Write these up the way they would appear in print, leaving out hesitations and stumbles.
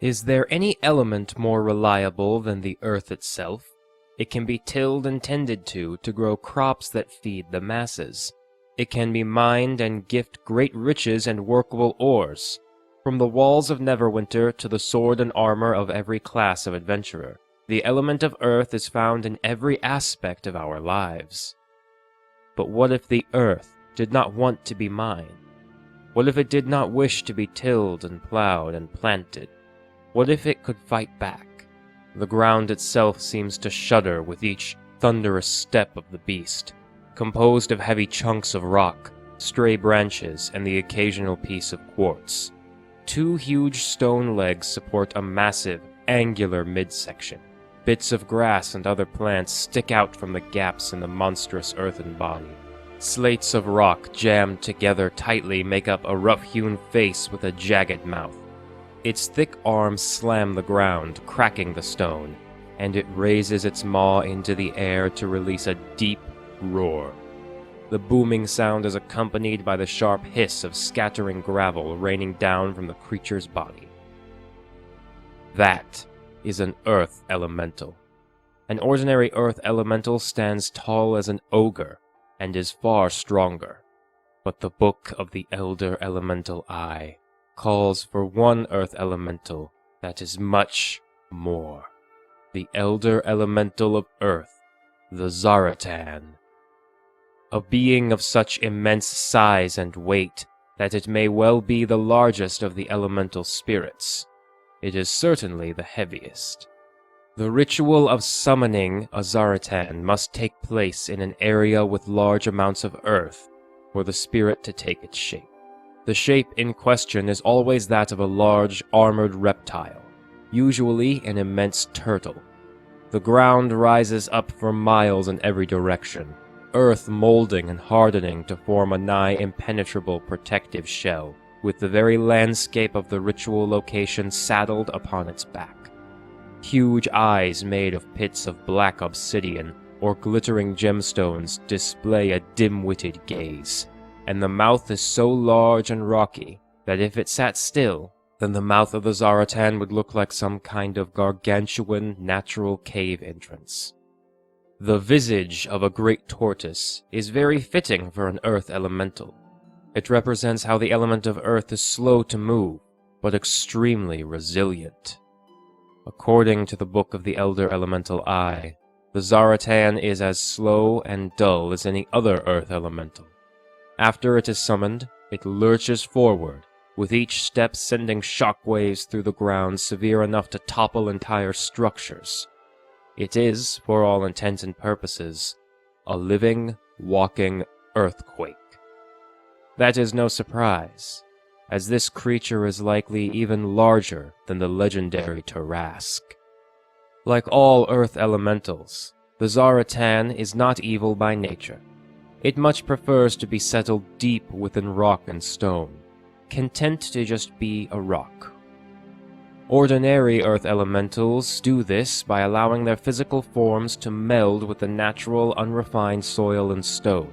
Is there any element more reliable than the earth itself? It can be tilled and tended to grow crops that feed the masses. It can be mined and gift great riches and workable ores. From the walls of Neverwinter to the sword and armor of every class of adventurer, the element of earth is found in every aspect of our lives. But what if the earth did not want to be mined? What if it did not wish to be tilled and plowed and planted? What if it could fight back? The ground itself seems to shudder with each thunderous step of the beast, composed of heavy chunks of rock, stray branches, and the occasional piece of quartz. Two huge stone legs support a massive, angular midsection. Bits of grass and other plants stick out from the gaps in the monstrous earthen body. Slates of rock jammed together tightly make up a rough-hewn face with a jagged mouth. Its thick arms slam the ground, cracking the stone, and it raises its maw into the air to release a deep roar. The booming sound is accompanied by the sharp hiss of scattering gravel raining down from the creature's body. That is an earth elemental. An ordinary earth elemental stands tall as an ogre and is far stronger. But the Book of the Elder Elemental Eye calls for one earth elemental that is much more. The Elder Elemental of Earth, the Zaratan. A being of such immense size and weight that it may well be the largest of the elemental spirits. It is certainly the heaviest. The ritual of summoning a Zaratan must take place in an area with large amounts of earth for the spirit to take its shape. The shape in question is always that of a large, armored reptile, usually an immense turtle. The ground rises up for miles in every direction, earth molding and hardening to form a nigh impenetrable protective shell, with the very landscape of the ritual location saddled upon its back. Huge eyes made of pits of black obsidian or glittering gemstones display a dim-witted gaze, and the mouth is so large and rocky that if it sat still, then the mouth of the Zaratan would look like some kind of gargantuan natural cave entrance. The visage of a great tortoise is very fitting for an earth elemental. It represents how the element of earth is slow to move, but extremely resilient. According to the Book of the Elder Elemental Eye, the Zaratan is as slow and dull as any other earth elemental. After it is summoned, it lurches forward, with each step sending shockwaves through the ground severe enough to topple entire structures. It is, for all intents and purposes, a living, walking earthquake. That is no surprise, as this creature is likely even larger than the legendary Tarask. Like all earth elementals, the Zaratan is not evil by nature. It much prefers to be settled deep within rock and stone, content to just be a rock. Ordinary earth elementals do this by allowing their physical forms to meld with the natural, unrefined soil and stone,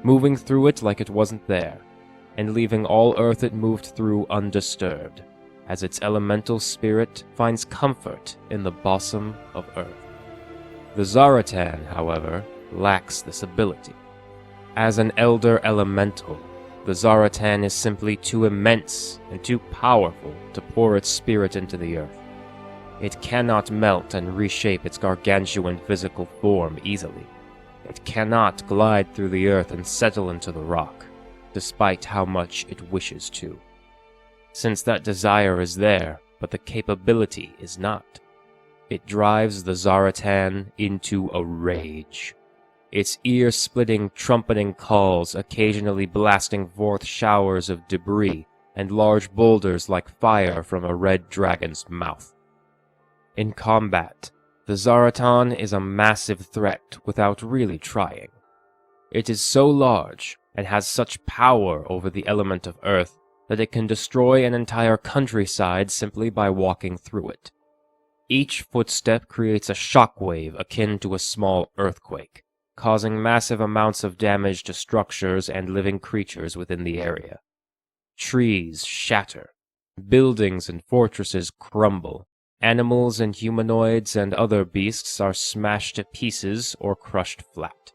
moving through it like it wasn't there, and leaving all earth it moved through undisturbed, as its elemental spirit finds comfort in the bosom of earth. The Zaratan, however, lacks this ability. As an elder elemental, the Zaratan is simply too immense and too powerful to pour its spirit into the earth. It cannot melt and reshape its gargantuan physical form easily. It cannot glide through the earth and settle into the rock, despite how much it wishes to. Since that desire is there, but the capability is not, it drives the Zaratan into a rage. Its ear-splitting, trumpeting calls occasionally blasting forth showers of debris and large boulders like fire from a red dragon's mouth. In combat, the Zaratan is a massive threat without really trying. It is so large and has such power over the element of earth that it can destroy an entire countryside simply by walking through it. Each footstep creates a shockwave akin to a small earthquake, causing massive amounts of damage to structures and living creatures within the area. Trees shatter, Buildings and fortresses crumble. Animals and humanoids and other beasts are smashed to pieces or crushed flat.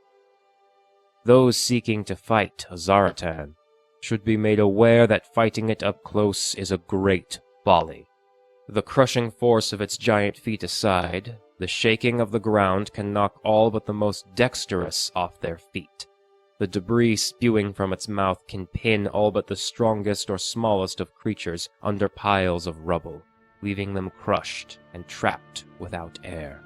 Those seeking to fight a Zaratan should be made aware that fighting it up close is a great folly. The crushing force of its giant feet aside, the shaking of the ground can knock all but the most dexterous off their feet. The debris spewing from its mouth can pin all but the strongest or smallest of creatures under piles of rubble, leaving them crushed and trapped without air.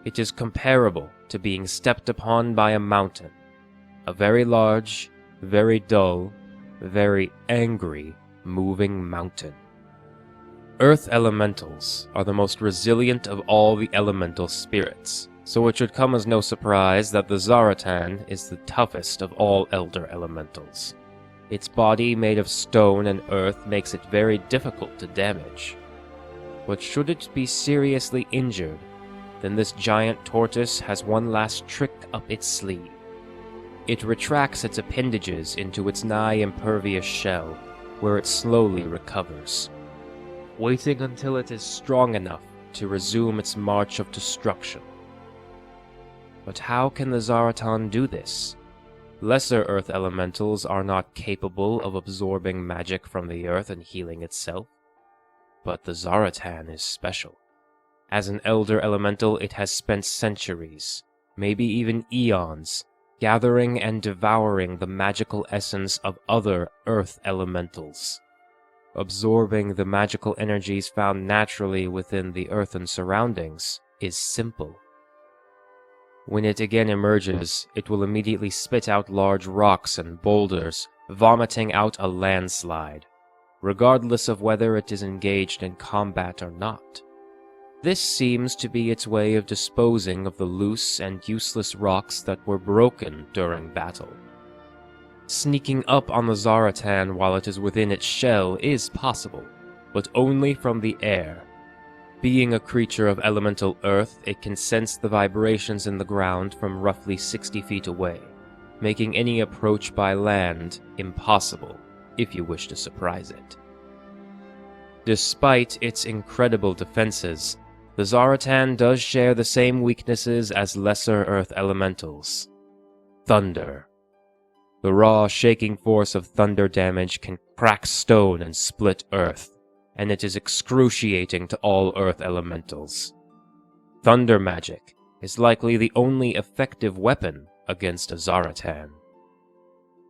It is comparable to being stepped upon by a mountain, a very large, very dull, very angry, moving mountain. Earth elementals are the most resilient of all the elemental spirits, so it should come as no surprise that the Zaratan is the toughest of all elder elementals. Its body made of stone and earth makes it very difficult to damage. But should it be seriously injured, then this giant tortoise has one last trick up its sleeve. It retracts its appendages into its nigh impervious shell, where it slowly recovers, waiting until it is strong enough to resume its march of destruction. But how can the Zaratan do this? Lesser earth elementals are not capable of absorbing magic from the earth and healing itself. But the Zaratan is special. As an elder elemental, it has spent centuries, maybe even eons, gathering and devouring the magical essence of other earth elementals. Absorbing the magical energies found naturally within the earthen surroundings is simple. When it again emerges, it will immediately spit out large rocks and boulders, vomiting out a landslide, regardless of whether it is engaged in combat or not. This seems to be its way of disposing of the loose and useless rocks that were broken during battle. Sneaking up on the Zaratan while it is within its shell is possible, but only from the air. Being a creature of elemental earth, it can sense the vibrations in the ground from roughly 60 feet away, making any approach by land impossible if you wish to surprise it. Despite its incredible defenses, the Zaratan does share the same weaknesses as lesser earth elementals. Thunder. The raw, shaking force of thunder damage can crack stone and split earth, and it is excruciating to all earth elementals. Thunder magic is likely the only effective weapon against a Zaratan.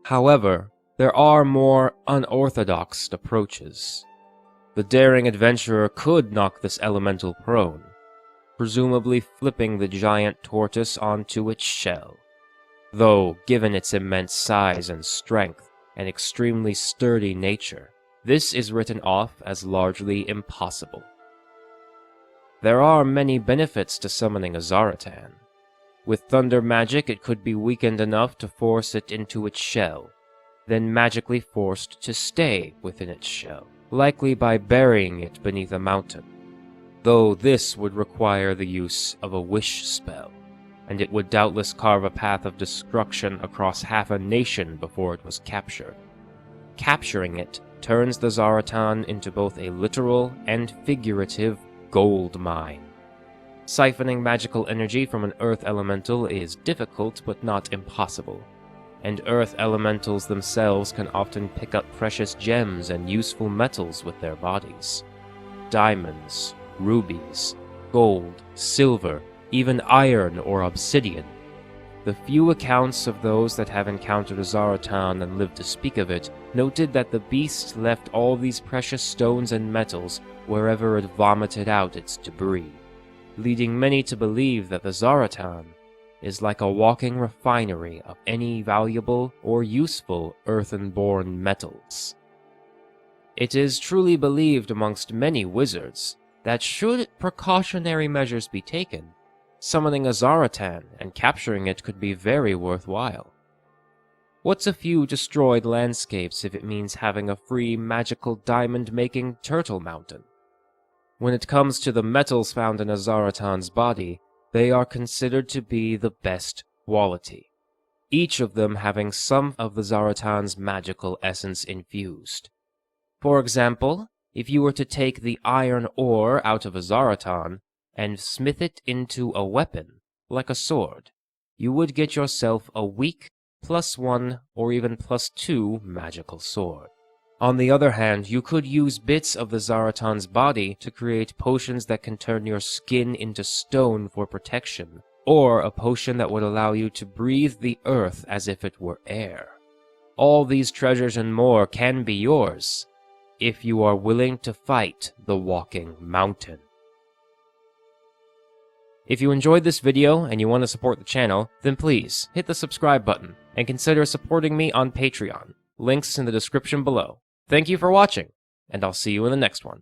However, there are more unorthodox approaches. The daring adventurer could knock this elemental prone, presumably flipping the giant tortoise onto its shell. Though, given its immense size and strength and extremely sturdy nature, this is written off as largely impossible. There are many benefits to summoning a Zaratan. With thunder magic, it could be weakened enough to force it into its shell, then magically forced to stay within its shell, likely by burying it beneath a mountain. Though this would require the use of a wish spell, and it would doubtless carve a path of destruction across half a nation before it was captured. Capturing it turns the Zaratan into both a literal and figurative gold mine. Siphoning magical energy from an earth elemental is difficult but not impossible, and earth elementals themselves can often pick up precious gems and useful metals with their bodies. Diamonds, rubies, gold, silver, even iron or obsidian. The few accounts of those that have encountered a Zaratan and lived to speak of it noted that the beast left all these precious stones and metals wherever it vomited out its debris, leading many to believe that the Zaratan is like a walking refinery of any valuable or useful earthen-born metals. It is truly believed amongst many wizards that should precautionary measures be taken, summoning a Zaratan and capturing it could be very worthwhile. What's a few destroyed landscapes if it means having a free magical diamond-making turtle mountain? When it comes to the metals found in a Zaratan's body, they are considered to be the best quality, each of them having some of the Zaratan's magical essence infused. For example, If you were to take the iron ore out of a Zaratan and smith it into a weapon, like a sword, you would get yourself a weak +1 or even +2 magical sword. On the other hand, you could use bits of the Zaratan's body to create potions that can turn your skin into stone for protection, or a potion that would allow you to breathe the earth as if it were air. All these treasures and more can be yours, if you are willing to fight the walking mountain. If you enjoyed this video and you want to support the channel, then please hit the subscribe button and consider supporting me on Patreon. Links in the description below. Thank you for watching, and I'll see you in the next one.